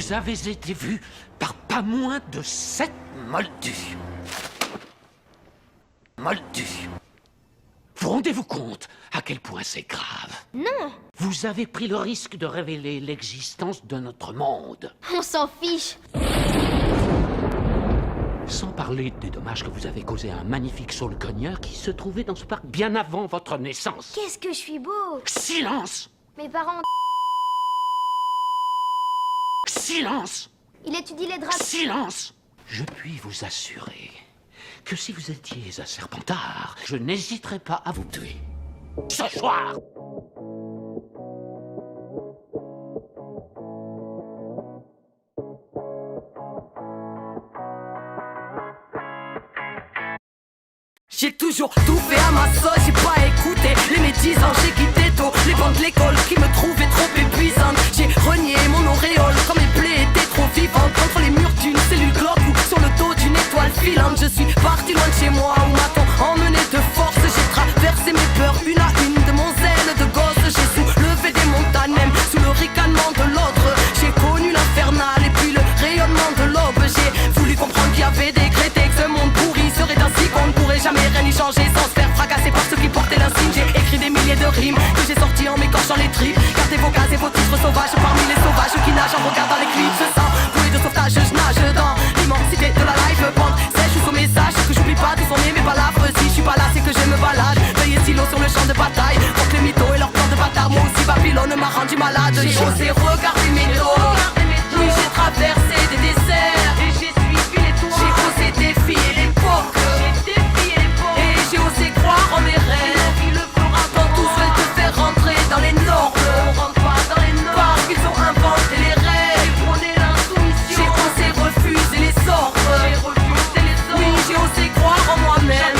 Vous avez été vu par pas moins de 7 moldus. Moldus. Vous rendez-vous compte à quel point c'est grave? Non. Vous avez pris le risque de révéler l'existence de notre monde. On s'en fiche. Sans parler des dommages que vous avez causés à un magnifique saule-cogneur qui se trouvait dans ce parc bien avant votre naissance. Qu'est-ce que je suis beau. Silence! Mes parents... Silence! Il étudie les draps... Silence! Je puis vous assurer que si vous étiez à Serpentard, je n'hésiterais pas à vous tuer. Ce soir! J'ai toujours tout fait à ma sauce, j'ai pas écouté les médisants, j'ai quitté tôt les bancs de l'école qui me trouvaient trop épuisantes. J'ai renié mon auréole quand mes plaies étaient trop vivantes, contre les murs d'une cellule glauque ou sur le dos d'une étoile filante. Je suis parti loin de chez moi où m'a-t-on emmené de force. J'ai traversé mes peurs une à une de mon zèle de gosse. J'ai soulevé des montagnes même sous le ricanement de l'autre. J'ai connu l'infernal et puis le rayonnement de l'aube. J'ai voulu comprendre qu'il y avait des crétés, que ce monde pourri serait ainsi qu'on ne pourrait jamais rien y changer sans se faire fracasser par ceux qui portaient l'insigne. J'ai écrit des milliers de rimes que j'ai sorties en m'écorchant les tripes. Gardez vos gaz et vos titres sauvages parmi les sauvages qui nagent en regardant les clips. Sans bouée de sauvetage, je nage dans l'immensité de la life bande. Sèche ou au message que j'oublie pas d'où sont nés mes palabres. Si je suis pas là, c'est que je me balade. Veillez silo sur le champ de bataille contre les mythos et leurs plans de bâtard. Moi aussi Babylone m'a rendu malade. J'ai osé regarder mes dos. Oui, j'ai traversé des déserts et j'ai suivi les toits. J'ai osé défier l'époque. Et j'ai osé croire en mes rêves. Quand tous veulent te faire rentrer dans les normes, parce qu'ils ont inventé les règles. J'ai osé refuser les ordres. Oui, j'ai osé croire en moi-même.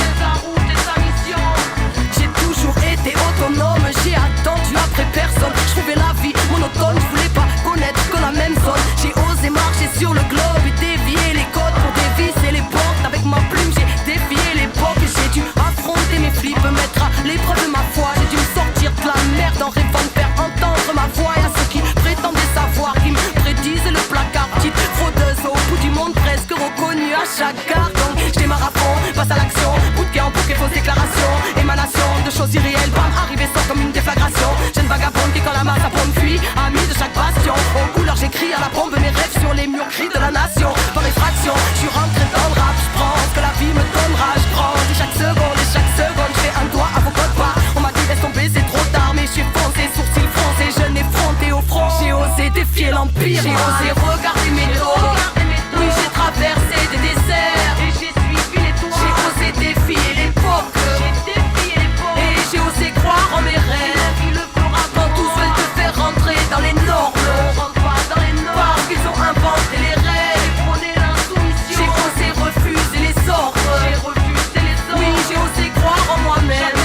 J'ai toujours été autonome, j'ai attendu après personne. Je trouvais la vie monotone, je voulais pas connaître que la même zone. J'ai osé marcher sur le globe et dévier les côtes pour dévisser les portes. Avec ma plume j'ai défié l'époque. J'ai dû affronter mes flips, mettre à l'épreuve ma foi. J'ai dû me sortir de la merde en rêvant de faire entendre ma voix. Et à ceux qui prétendaient savoir, qui me prédisaient le placard. Petite fraudeuse au bout du monde, presque reconnue à chaque gare. Donc je démarre à fond, passe à l'action. Bouquet en bouquet, fausse déclaration. Émanation de choses irréelles, bam, arrivée sans comme une déflagration. Jeune vagabonde qui quand la masse à pompe fuit, ami de chaque bastion. Aux couleurs j'écris à la bombe mes rêves sur les murs cris de la nation. Par effraction, je suis rentré dans le rap. Je prends ce que la vie me donnera. Je grandis chaque seconde, je fais un doigt à vos codes pas. On m'a dit laisse tomber, c'est trop tard. Mais j'ai foncé, sourcils froncés, je n'ai fronté au front. J'ai osé défier l'empire, j'ai osé regarder mes dos. Oui, j'ai traversé des déserts et j'ai suivi les toits. J'ai osé défier l'époque. Et j'ai osé croire en mes rêves. Quand tous veulent te faire rentrer dans les normes, parce qu'ils ont inventé les règles. J'ai osé refuser les ordres. Oui, j'ai osé croire en moi-même.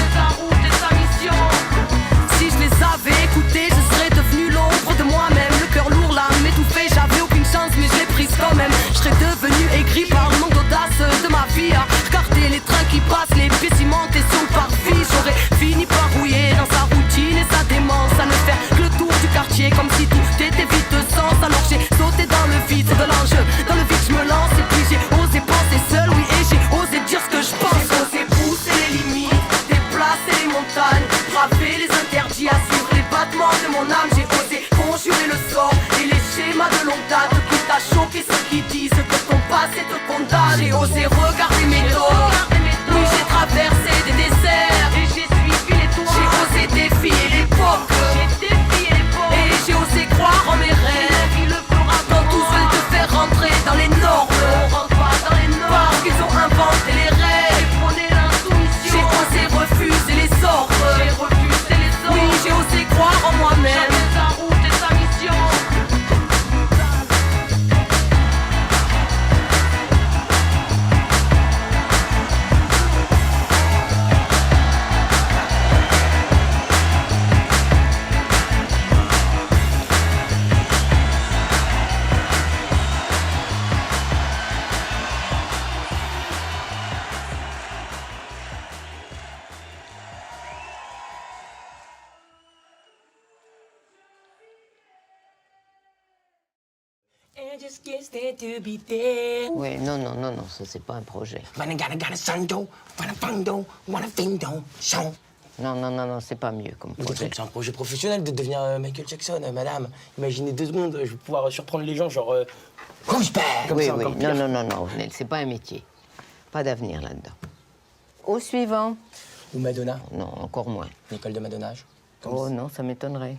Si je les avais écoutés, je serais devenu l'ombre de moi-même. Le cœur lourd, l'âme étouffée, j'avais aucune chance, mais je l'ai prise quand même. Je serais devenu aigri par le manque d'audace de ma vie. À regarder les trains qui passent, les pieds cimentés sur le parvis. J'aurais fini par rouiller dans sa routine et sa démence. À ne faire que le tour du quartier, comme si tout était vide de sens. Alors j'ai sauté dans le vide, c'est de l'enjeu. Dans le vide, je me lance et puis j'ai osé penser seul, oui, et j'ai osé dire ce que je pense. J'ai osé pousser les limites, déplacer les montagnes, braver les interdits, assurer les battements de mon âme. J'ai osé conjurer le sort et les schémas de longue date. Quitte à choquer ceux qui disent que ton passé te condamne. J'ai osé regarder mes dos. Oui, j'ai traversé des déserts et j'ai suivi les toits. J'ai osé défier l'époque. Et j'ai osé croire en mes rêves. Quand tous veulent te faire rentrer dans les normes, parce qu'ils ont inventé les règles. J'ai osé refuser les ordres. Oui, j'ai osé croire en moi-même. Oui, non, ça c'est pas un projet. Non, c'est pas mieux comme projet. C'est un projet professionnel de devenir Michael Jackson, madame. Imaginez 2 secondes, je vais pouvoir surprendre les gens, genre... Who's back comme Oui, ça, encore pire. non, c'est pas un métier. Pas d'avenir là-dedans. Au suivant. Ou Madonna, Non, encore moins. l'école de Madonnage. Oh non, ça m'étonnerait.